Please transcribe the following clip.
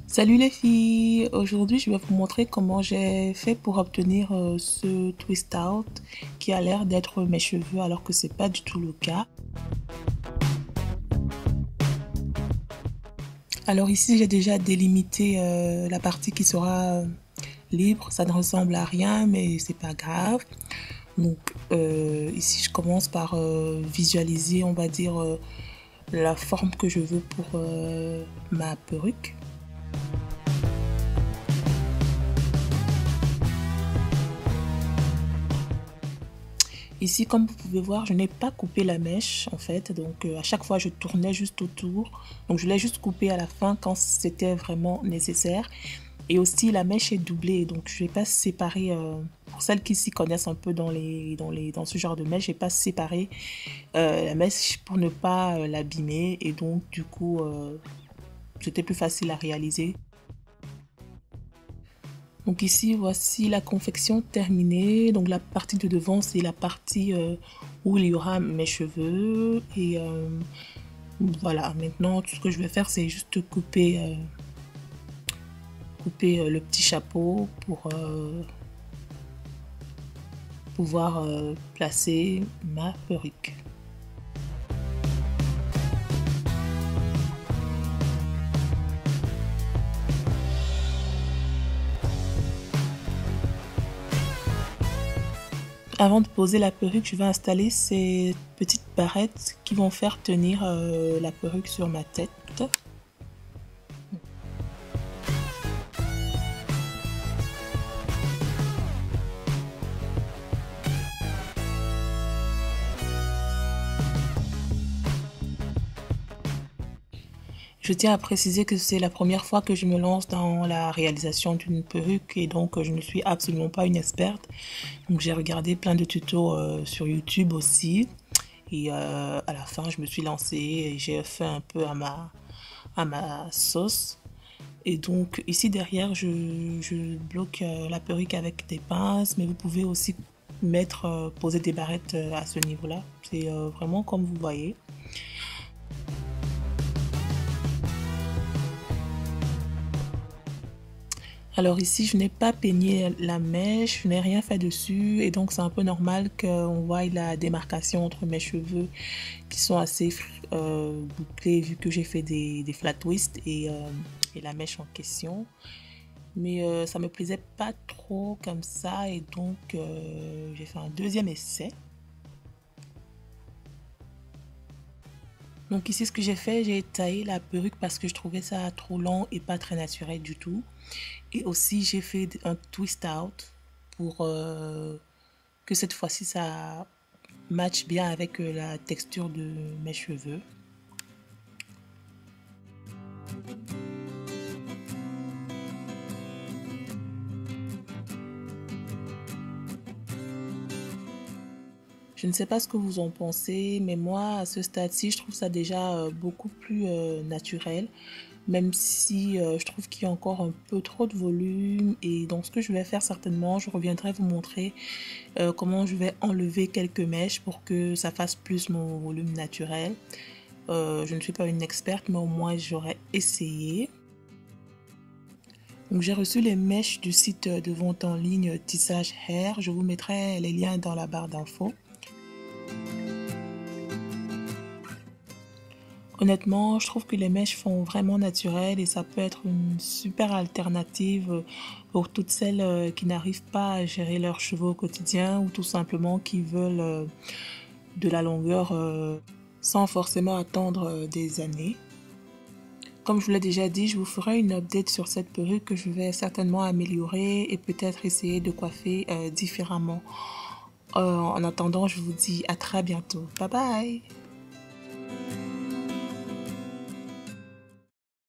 Salut les filles, aujourd'hui je vais vous montrer comment j'ai fait pour obtenir ce twist out qui a l'air d'être mes cheveux alors que c'est pas du tout le cas. Alors ici j'ai déjà délimité la partie qui sera libre, ça ne ressemble à rien mais c'est pas grave. Donc ici je commence par visualiser, on va dire, la forme que je veux pour ma perruque. Ici, comme vous pouvez voir, je n'ai pas coupé la mèche en fait, donc à chaque fois je tournais juste autour. Donc je l'ai juste coupé à la fin quand c'était vraiment nécessaire. Et aussi la mèche est doublée, donc je n'ai pas séparé, pour celles qui s'y connaissent un peu dans ce genre de mèche, je n'ai pas séparé la mèche pour ne pas l'abîmer. Et donc du coup, c'était plus facile à réaliser. Donc ici, voici la confection terminée. Donc la partie de devant, c'est la partie où il y aura mes cheveux. Et voilà, maintenant, tout ce que je vais faire, c'est juste couper, le petit chapeau pour pouvoir placer ma perruque. Avant de poser la perruque, je vais installer ces petites barrettes qui vont faire tenir la perruque sur ma tête. Je tiens à préciser que c'est la première fois que je me lance dans la réalisation d'une perruque et donc je ne suis absolument pas une experte. Donc j'ai regardé plein de tutos sur YouTube aussi et à la fin je me suis lancée et j'ai fait un peu à ma sauce. Et donc ici derrière je bloque la perruque avec des pinces, mais vous pouvez aussi poser des barrettes à ce niveau-là. C'est vraiment comme vous voyez. Alors ici, je n'ai pas peigné la mèche, je n'ai rien fait dessus et donc c'est un peu normal qu'on voie la démarcation entre mes cheveux qui sont assez bouclés vu que j'ai fait des flat twists et la mèche en question. Mais ça me plaisait pas trop comme ça et donc j'ai fait un deuxième essai. Donc ici, ce que j'ai fait, j'ai taillé la perruque parce que je trouvais ça trop long et pas très naturel du tout. Et aussi, j'ai fait un twist out pour que cette fois-ci, ça matche bien avec la texture de mes cheveux. Je ne sais pas ce que vous en pensez, mais moi, à ce stade-ci, je trouve ça déjà beaucoup plus naturel, même si je trouve qu'il y a encore un peu trop de volume. Et donc, ce que je vais faire certainement, je reviendrai vous montrer comment je vais enlever quelques mèches pour que ça fasse plus mon volume naturel. Je ne suis pas une experte, mais au moins, j'aurais essayé. Donc, j'ai reçu les mèches du site de vente en ligne Tissage Hair. Je vous mettrai les liens dans la barre d'infos. Honnêtement, je trouve que les mèches font vraiment naturel et ça peut être une super alternative pour toutes celles qui n'arrivent pas à gérer leurs cheveux au quotidien ou tout simplement qui veulent de la longueur sans forcément attendre des années. Comme je vous l'ai déjà dit, je vous ferai une update sur cette perruque que je vais certainement améliorer et peut-être essayer de coiffer différemment. En attendant, je vous dis à très bientôt. Bye bye!